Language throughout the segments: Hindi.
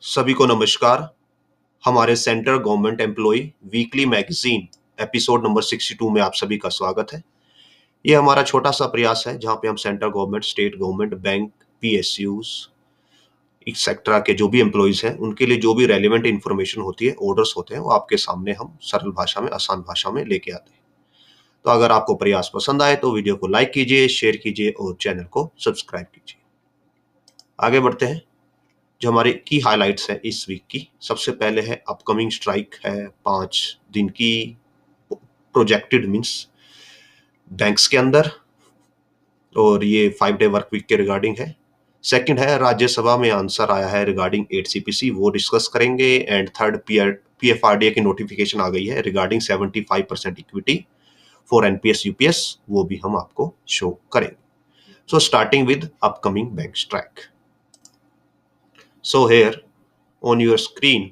सभी को नमस्कार। हमारे central government employ weekly magazine episode number 62 में आप सभी का स्वागत है। ये हमारा छोटा सा प्रयास है जहां पे हम central government, state government, bank, PSUs etcetera के जो भी एम्प्लॉयज हैं उनके लिए जो भी रेलिवेंट इन्फॉर्मेशन होती है, ऑर्डर्स होते हैं, वो आपके सामने हम सरल भाषा में, आसान भाषा में लेके आते हैं। तो अगर आपको प्रयास पसंद आए तो वीडियो को लाइक कीजिए, शेयर कीजिए और चैनल को सब्सक्राइब कीजिए। आगे बढ़ते हैं। जो हमारी की हाइलाइट्स है इस वीक की, सबसे पहले है अपकमिंग स्ट्राइक है 5 दिन की, प्रोजेक्टेड मींस बैंक्स के अंदर, और ये 5 डे वर्क वीक के रिगार्डिंग है। सेकंड है राज्यसभा में आंसर आया है रिगार्डिंग 8 CPC, वो डिस्कस करेंगे। एंड थर्ड, PFRDA की नोटिफिकेशन आ गई है regarding 75% equity for NPS UPS, वो भी हम आपको शो करेंगे। So starting with upcoming bank strike. So here on your screen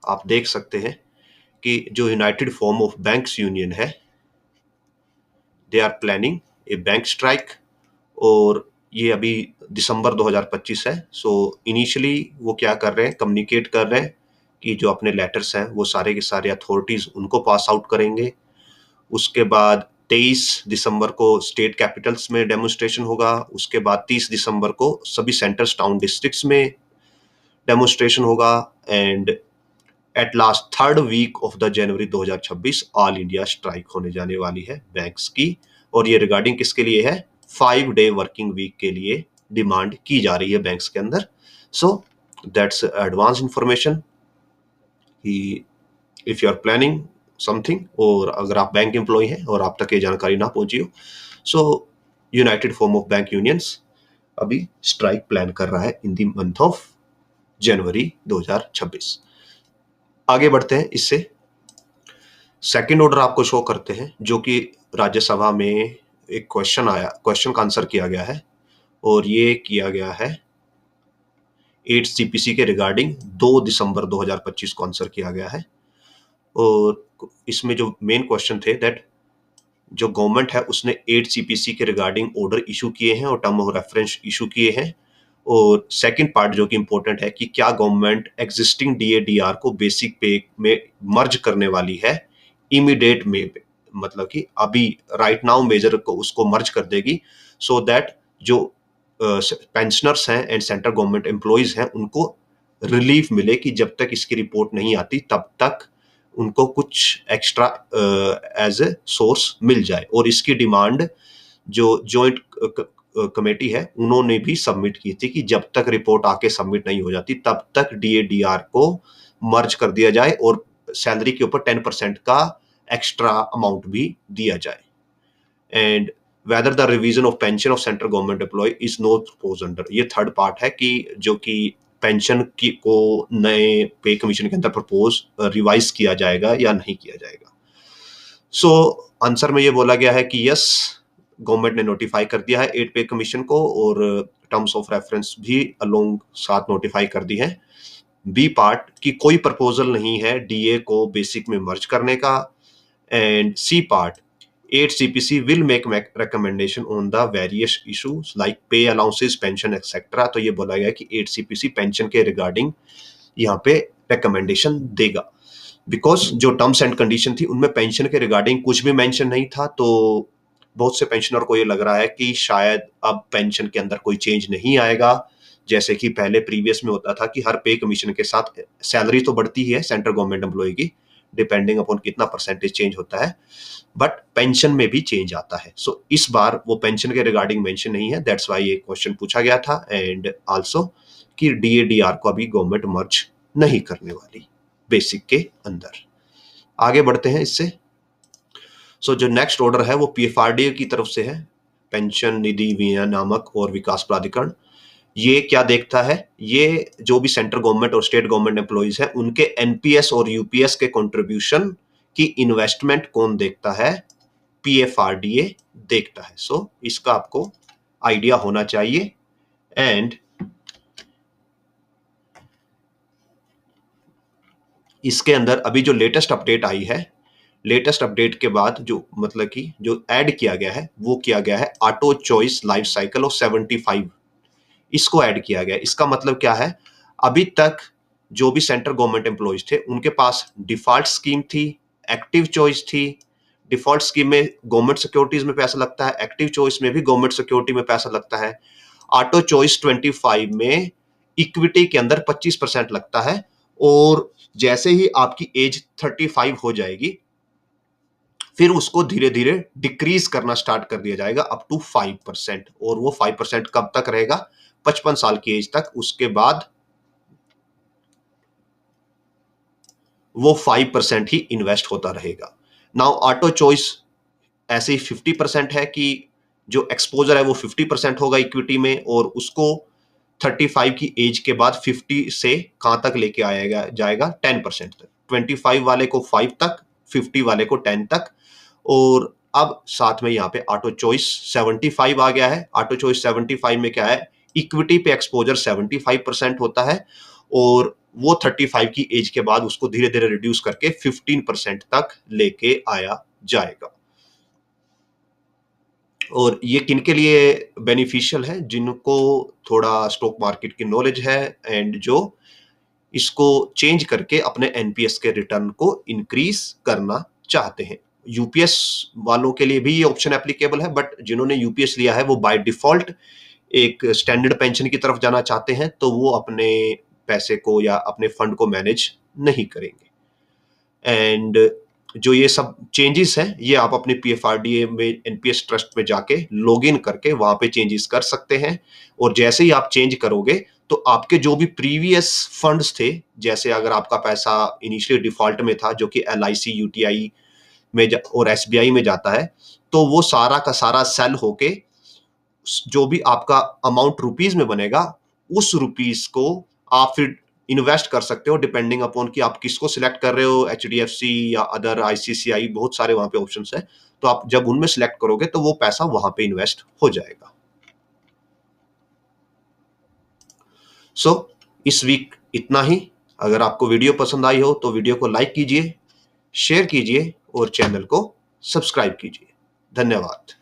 आप देख सकते हैं कि जो United forum of banks union है, they are planning A bank strike, और ये अभी दिसंबर 2025 है। सो इनिशियली वो क्या कर रहे हैं, कम्युनिकेट कर रहे हैं कि जो अपने लेटर्स हैं वो सारे के सारे अथॉरिटीज उनको पास आउट करेंगे। उसके बाद 23 दिसंबर को स्टेट कैपिटल्स में डेमोन्स्ट्रेशन होगा। उसके बाद 30 दिसंबर को सभी सेंटर्स, टाउन, डिस्ट्रिक्ट्स में डेमोन्स्ट्रेशन होगा। And at last third week of the January 2026 all India strike होने जाने वाली है बैंक्स की। और ये रिगार्डिंग किसके लिए है? 5 डे वर्किंग वीक के लिए डिमांड की जा रही है बैंक्स के अंदर। सो दैट्स एडवांस इंफॉर्मेशन कि if you are planning something, और अगर आप बैंक एम्प्लॉय हैं और आप तक ये जानकारी ना पहुंची हो, so United forum of bank unions अभी स्ट्राइक प्लान कर रहा है in the month of January 2026। आगे बढ़ते हैं। इससे सेकंड ऑर्डर आपको शो करते हैं, जो कि राज्यसभा में एक क्वेश्चन आया, क्वेश्चन का आंसर किया गया है, और ये किया गया है 8 CPC के रिगार्डिंग 2 दिसंबर 2025 को आंसर किया गया है। और इसमें जो मेन क्वेश्चन थे दैट जो गवर्नमेंट है उसने 8 CPC के रिगार्डिंग ऑर्डर इशू किए हैं और टर्म ऑफ रेफरेंस इशू किए हैं। और सेकंड पार्ट जो कि इंपॉर्टेंट है कि क्या गवर्नमेंट एग्जिस्टिंग DADR को बेसिक पे में मर्ज करने वाली है इमीडिएट में, मतलब कि अभी राइट नाउ मेजर को उसको मर्ज कर देगी, सो दैट जो पेंशनर्स हैं एंड सेंट्रल गवर्नमेंट एम्प्लॉइज हैं उनको रिलीफ मिले कि जब तक इसकी रिपोर्ट नहीं आती तब तक उनको कुछ एक्स्ट्रा एज ए सोर्स मिल जाए। और इसकी डिमांड जो जॉइंट कमेटी है उन्होंने भी सबमिट की थी कि जब तक रिपोर्ट आके सबमिट नहीं हो जाती तब तक DADR को मर्ज कर दिया जाए और सैलरी के ऊपर 10% का एक्स्ट्रा अमाउंट भी दिया जाए। And whether the revision of pension of central government employ is not propose under, ये थर्ड पार्ट है कि जो कि पेंशन की को नए पे कमीशन के अंदर प्रपोज रिवाइज किया जाएगा या नहीं किया जाएगा। सो आंसर में ये बोला गया है कि यस, गवर्नमेंट ने नोटिफाई कर दिया है 8 पे कमीशन को, और टर्म्स ऑफ रेफरेंस भी अलोंग साथ नोटिफाई कर दी है। बी पार्ट की कोई प्रपोजल नहीं है DA को बेसिक में मर्ज करने का। And see part, 8 CPC will make recommendation on the various issues like pay allowances, pension etc. तो ये बोला गया कि 8 CPC पेंशन के रिगार्डिंग यहाँ पे रिकमेंडेशन देगा, बिकॉज जो टर्म्स एंड कंडीशन थी उनमें पेंशन के रिगार्डिंग कुछ भी मेंशन नहीं था। तो बहुत से पेंशनर को ये लग रहा है कि शायद अब पेंशन के अंदर कोई चेंज नहीं आएगा, जैसे कि पहले प्रीवियस में होता था कि हर पे कमीशन के साथ सैलरी तो बढ़ती ही है सेंट्रल गवर्नमेंट एम्प्लॉय की, डिपेंडिंग अपॉन कितना परसेंटेज चेंज होता है, बट पेंशन में भी चेंज आता है। सो इस बार वो पेंशन के रिगार्डिंग मेंशन नहीं है, दैट्स वाई ये क्वेश्चन पूछा गया था। एंड आल्सो कि DADR को अभी गवर्नमेंट मर्ज नहीं करने वाली बेसिक के अंदर। आगे बढ़ते हैं इससे। सो जो नेक्स्ट ऑर्डर है वो PFRDA की तरफ से है, पेंशन निधि विनियामक और विकास प्राधिकरण। ये क्या देखता है, ये जो भी सेंट्रल गवर्नमेंट और स्टेट गवर्नमेंट एम्प्लॉइज हैं उनके NPS और UPS के कंट्रीब्यूशन की इन्वेस्टमेंट कौन देखता है? PFRDA देखता है। सो इसका आपको आइडिया होना चाहिए। एंड इसके अंदर अभी जो लेटेस्ट अपडेट आई है, लेटेस्ट अपडेट के बाद जो मतलब कि जो ऐड किया गया है वो किया गया है auto choice life cycle of 75, इसको ऐड किया गया। इसका मतलब क्या है, अभी तक जो भी सेंट्रल गवर्नमेंट एम्प्लॉइज थे उनके पास डिफॉल्ट स्कीम थी, एक्टिव चॉइस थी। डिफॉल्ट स्कीम में गवर्नमेंट सिक्योरिटीज में पैसा लगता है, एक्टिव चॉइस में भी गवर्नमेंट सिक्योरिटी में पैसा लगता है। ऑटो चॉइस 25 में इक्विटी के अंदर 25% लगता है, और जैसे ही आपकी एज 35 हो जाएगी फिर उसको धीरे धीरे डिक्रीज करना स्टार्ट कर दिया जाएगा अप टू 5%, और वो 5% कब तक रहेगा? 55 साल की एज तक। उसके बाद वो 5% ही इन्वेस्ट होता रहेगा। नाउ ऑटो चॉइस ऐसे ही 50% है कि जो एक्सपोजर है वो 50% होगा इक्विटी में, और उसको 35 की एज के बाद 50 से कहां तक लेके आएगा जाएगा? 10% तक। 25 वाले को 5 तक, 50 वाले को 10 तक। और अब साथ में यहाँ पे ऑटो चॉइस 75 आ गया है। ऑटो चॉइस 75 में क्या है? इक्विटी पे एक्सपोजर 75% होता है, और वो 35 की एज के बाद उसको धीरे धीरे रिड्यूस करके 15% तक लेके आया जाएगा। और ये किनके लिए बेनिफिशियल है? जिनको थोड़ा स्टॉक मार्केट की नॉलेज है एंड जो इसको चेंज करके अपने एनपीएस के रिटर्न को इंक्रीज करना चाहते हैं। यूपीएस वालों के लिए भी ये ऑप्शन एप्लीकेबल है, बट जिन्होंने यूपीएस लिया है वो बाय डिफॉल्ट एक स्टैंडर्ड पेंशन की तरफ जाना चाहते हैं, तो वो अपने पैसे को या अपने फंड को मैनेज नहीं करेंगे। एंड जो ये सब चेंजेस हैं ये आप अपने पीएफआरडीए में एनपीएस ट्रस्ट में जाके लॉगिन करके वहां पे चेंजेस कर सकते हैं। और जैसे ही आप चेंज करोगे तो आपके जो भी प्रीवियस फंड्स थे, जैसे अगर आपका पैसा इनिशियली डिफॉल्ट में था जो कि एलआईसी, यूटीआई में और एसबीआई में जाता है, तो वो सारा का सारा सेल होके जो भी आपका अमाउंट रुपीज में बनेगा उस रुपीज को आप फिर इन्वेस्ट कर सकते हो, डिपेंडिंग अपॉन कि आप किसको सिलेक्ट कर रहे हो, एचडीएफसी या अदर आईसीसीआई, बहुत सारे वहां पे ऑप्शंस है। तो आप जब उनमें सिलेक्ट करोगे तो वो पैसा वहां पे इन्वेस्ट हो जाएगा। सो इस वीक इतना ही। अगर आपको वीडियो पसंद आई हो तो वीडियो को लाइक कीजिए, शेयर कीजिए और चैनल को सब्सक्राइब कीजिए। धन्यवाद।